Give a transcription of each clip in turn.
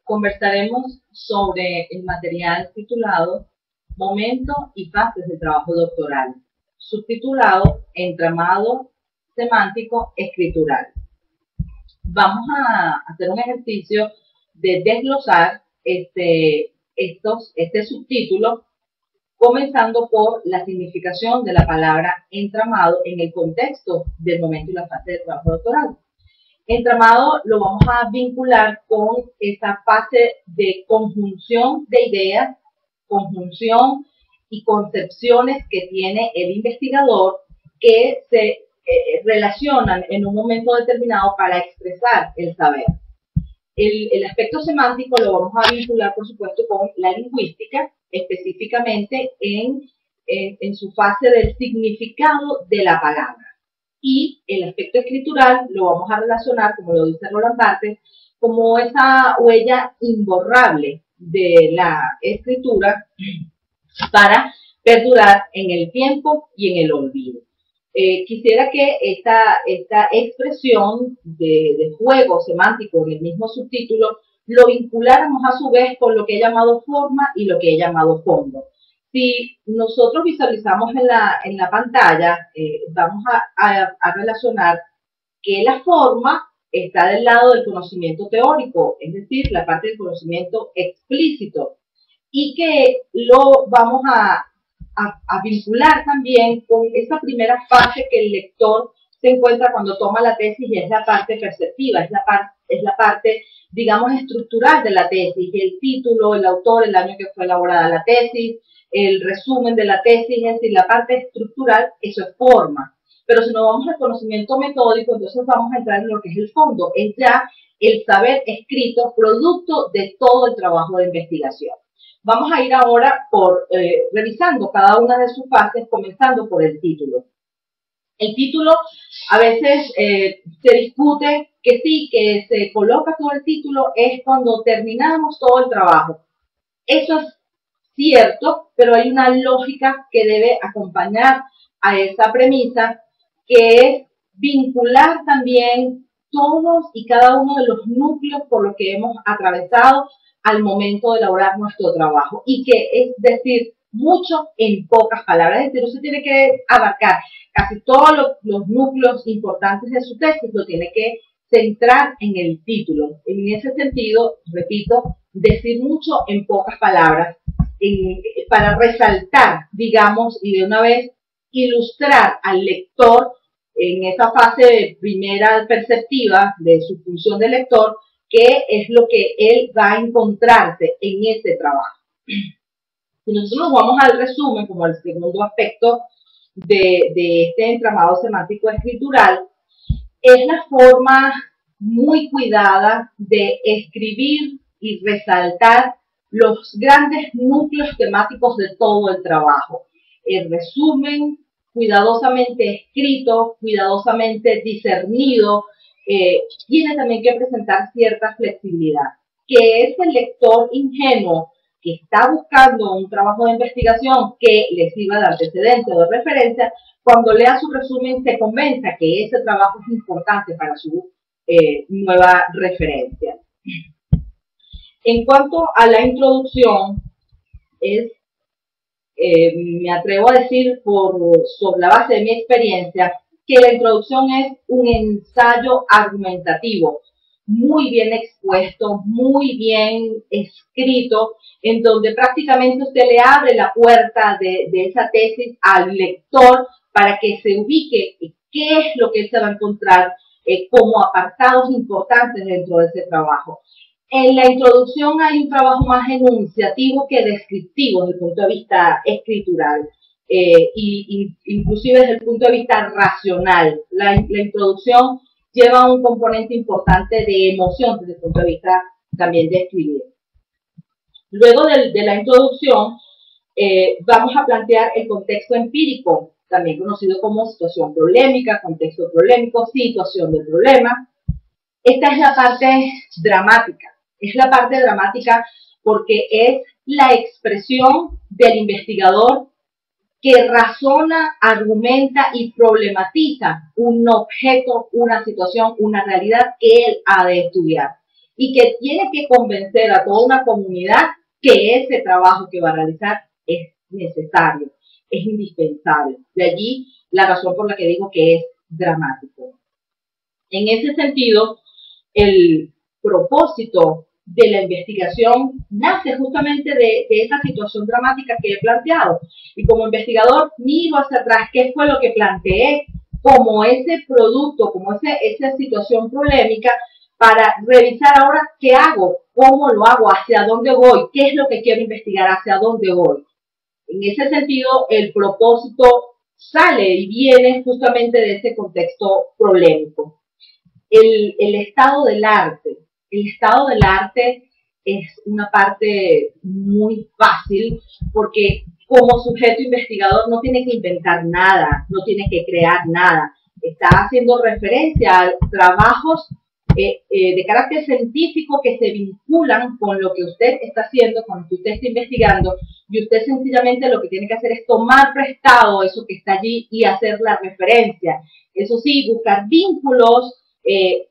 Conversaremos sobre el material titulado Momentos y fases del trabajo doctoral, subtitulado Entramado semántico escritural. Vamos a hacer un ejercicio de desglosar este subtítulo, comenzando por la significación de la palabra entramado en el contexto del momento y la fase del trabajo doctoral. Entramado lo vamos a vincular con esa fase de conjunción de ideas, conjunción y concepciones que tiene el investigador que se relacionan en un momento determinado para expresar el saber. El aspecto semántico lo vamos a vincular, por supuesto, con la lingüística, específicamente en su fase del significado de la palabra. Y el aspecto escritural lo vamos a relacionar, como lo dice Roland Barthes, como esa huella imborrable de la escritura para perdurar en el tiempo y en el olvido. Quisiera que esta expresión de juego semántico en el mismo subtítulo lo vinculáramos a su vez con lo que he llamado forma y lo que he llamado fondo. Si nosotros visualizamos en la pantalla, vamos a relacionar que la forma está del lado del conocimiento teórico, es decir, la parte del conocimiento explícito, y que lo vamos a vincular también con esa primera fase que el lector se encuentra cuando toma la tesis, y es la parte perceptiva, es la parte, digamos, estructural de la tesis, el título, el autor, el año que fue elaborada la tesis, el resumen de la tesis, es decir, la parte estructural, eso es forma. Pero si nos vamos al conocimiento metódico, entonces vamos a entrar en lo que es el fondo, es ya el saber escrito, producto de todo el trabajo de investigación. Vamos a ir ahora revisando cada una de sus fases, comenzando por el título. El título a veces se discute que sí, que se coloca todo el título es cuando terminamos todo el trabajo. Eso es cierto, pero hay una lógica que debe acompañar a esa premisa, que es vincular también todos y cada uno de los núcleos por los que hemos atravesado al momento de elaborar nuestro trabajo, y que es decir mucho en pocas palabras, es decir, usted tiene que abarcar casi todos los núcleos importantes de su tesis, lo tiene que centrar en el título. En ese sentido, repito, decir mucho en pocas palabras, para resaltar, digamos, y de una vez ilustrar al lector en esa fase primera perceptiva de su función de lector, qué es lo que él va a encontrarse en ese trabajo. Si nosotros nos vamos al resumen, como el segundo aspecto de este entramado semántico escritural, es la forma muy cuidada de escribir y resaltar los grandes núcleos temáticos de todo el trabajo. El resumen, cuidadosamente escrito, cuidadosamente discernido, tiene también que presentar cierta flexibilidad, que es el lector ingenuo que está buscando un trabajo de investigación que le sirva de antecedente o de referencia, cuando lea su resumen se convenza que ese trabajo es importante para su nueva referencia. En cuanto a la introducción, me atrevo a decir sobre la base de mi experiencia, que la introducción es un ensayo argumentativo, muy bien expuesto, muy bien escrito, en donde prácticamente usted le abre la puerta de esa tesis al lector para que se ubique qué es lo que él se va a encontrar como apartados importantes dentro de ese trabajo. En la introducción hay un trabajo más enunciativo que descriptivo desde el punto de vista escritural, inclusive desde el punto de vista racional. La introducción lleva un componente importante de emoción desde el punto de vista también de escribir. Luego de la introducción, vamos a plantear el contexto empírico, también conocido como situación problemática, contexto problemático, situación del problema. Esta es la parte dramática. Es la parte dramática porque es la expresión del investigador que razona, argumenta y problematiza un objeto, una situación, una realidad que él ha de estudiar. y que tiene que convencer a toda una comunidad que ese trabajo que va a realizar es necesario, es indispensable. De allí la razón por la que digo que es dramático. En ese sentido, el propósito de la investigación nace justamente de esa situación dramática que he planteado. Y como investigador miro hacia atrás qué fue lo que planteé como ese producto, como esa situación polémica, para revisar ahora qué hago, cómo lo hago, hacia dónde voy, qué es lo que quiero investigar, hacia dónde voy. En ese sentido, el propósito sale y viene justamente de ese contexto polémico. El estado del arte. El estado del arte es una parte muy fácil porque como sujeto investigador no tiene que inventar nada, no tiene que crear nada. Está haciendo referencia a trabajos de carácter científico que se vinculan con lo que usted está haciendo, con lo que usted está investigando, y usted sencillamente lo que tiene que hacer es tomar prestado eso que está allí y hacer la referencia. Eso sí, buscar vínculos,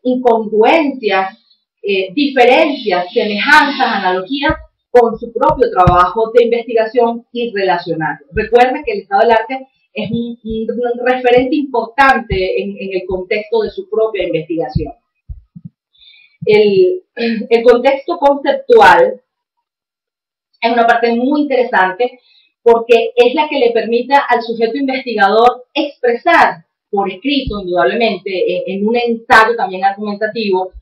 incongruencias, diferencias, semejanzas, analogías con su propio trabajo de investigación y relacionarlo. Recuerde que el estado del arte es un referente importante en el contexto de su propia investigación. El contexto conceptual es una parte muy interesante porque es la que le permite al sujeto investigador expresar por escrito, indudablemente, en un ensayo también argumentativo,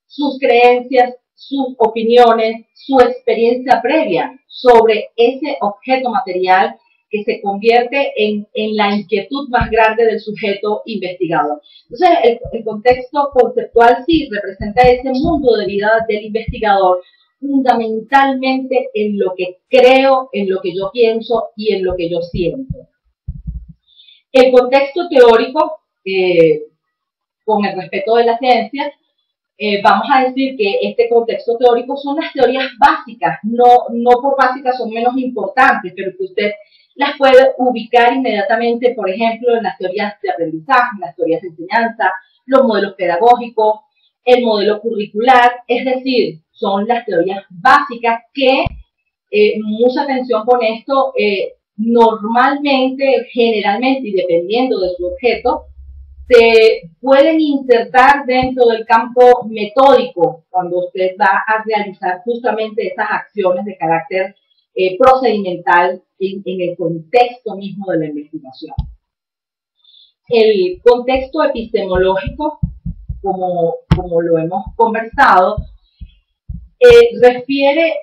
sus creencias, sus opiniones, su experiencia previa sobre ese objeto material que se convierte en la inquietud más grande del sujeto investigador. Entonces, el contexto conceptual sí representa ese mundo de vida del investigador, fundamentalmente en lo que creo, en lo que yo pienso y en lo que yo siento. El contexto teórico, con el respeto de la ciencia, vamos a decir que este contexto teórico son las teorías básicas, no por básicas son menos importantes, pero que usted las puede ubicar inmediatamente, por ejemplo, en las teorías de aprendizaje, en las teorías de enseñanza, los modelos pedagógicos, el modelo curricular, es decir, son las teorías básicas que, mucha atención con esto, normalmente, generalmente y dependiendo de su objeto, se pueden insertar dentro del campo metódico cuando usted va a realizar justamente esas acciones de carácter procedimental en el contexto mismo de la investigación. El contexto epistemológico, como lo hemos conversado, refiere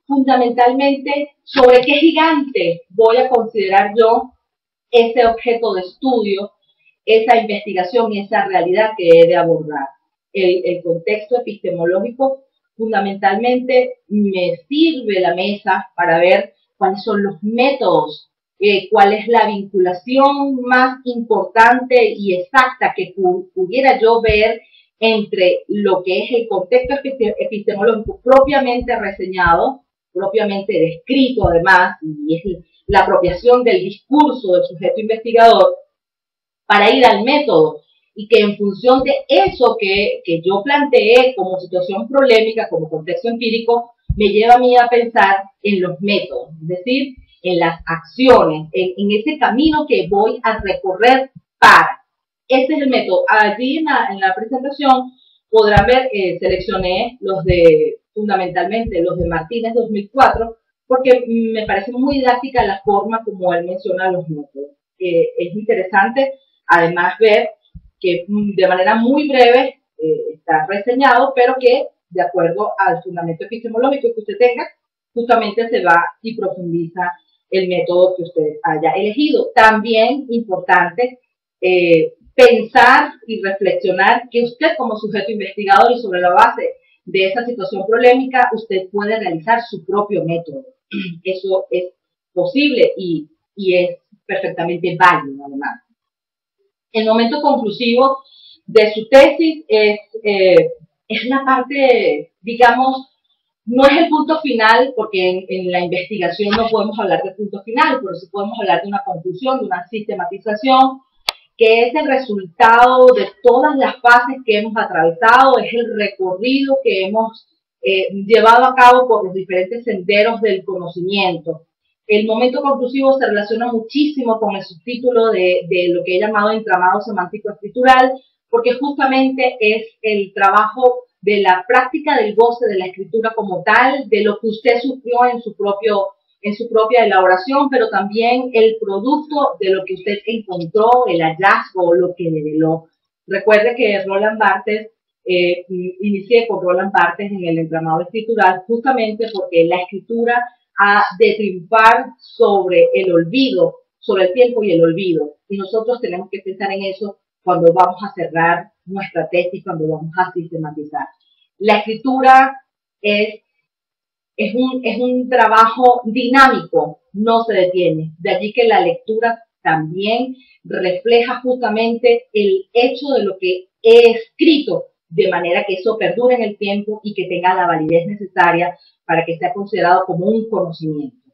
fundamentalmente sobre qué gigante voy a considerar yo ese objeto de estudio, esa investigación y esa realidad que he de abordar. El contexto epistemológico fundamentalmente me sirve la mesa para ver cuáles son los métodos, cuál es la vinculación más importante y exacta que pudiera yo ver entre lo que es el contexto epistemológico propiamente reseñado, propiamente descrito además, y es la apropiación del discurso del sujeto investigador, para ir al método, y que en función de eso que yo planteé como situación polémica, como contexto empírico, me lleva a mí a pensar en los métodos, es decir, en las acciones, en ese camino que voy a recorrer para. Ese es el método. Allí en la presentación podrán ver, seleccioné fundamentalmente los de Martínez 2004, porque me parece muy didáctica la forma como él menciona los métodos. Es interesante además ver que de manera muy breve está reseñado, pero que de acuerdo al fundamento epistemológico que usted tenga, justamente se va y profundiza el método que usted haya elegido. También importante pensar y reflexionar que usted como sujeto investigador y sobre la base de esa situación polémica, usted puede realizar su propio método. Eso es posible y es perfectamente válido además. El momento conclusivo de su tesis es la parte, digamos, no es el punto final, porque en la investigación no podemos hablar de punto final, pero sí podemos hablar de una conclusión, de una sistematización, que es el resultado de todas las fases que hemos atravesado, es el recorrido que hemos llevado a cabo por los diferentes senderos del conocimiento. El momento conclusivo se relaciona muchísimo con el subtítulo de lo que he llamado entramado semántico escritural, porque justamente es el trabajo de la práctica del goce de la escritura como tal, de lo que usted sufrió en su propia elaboración, pero también el producto de lo que usted encontró, el hallazgo, lo que develó. Recuerde que Roland Barthes, inicié con Roland Barthes en el entramado escritural justamente porque la escritura ha de triunfar sobre el olvido, sobre el tiempo y el olvido. Y nosotros tenemos que pensar en eso cuando vamos a cerrar nuestra tesis, cuando vamos a sistematizar. La escritura es un trabajo dinámico, no se detiene. De allí que la lectura también refleja justamente el hecho de lo que he escrito, de manera que eso perdure en el tiempo y que tenga la validez necesaria para que sea considerado como un conocimiento.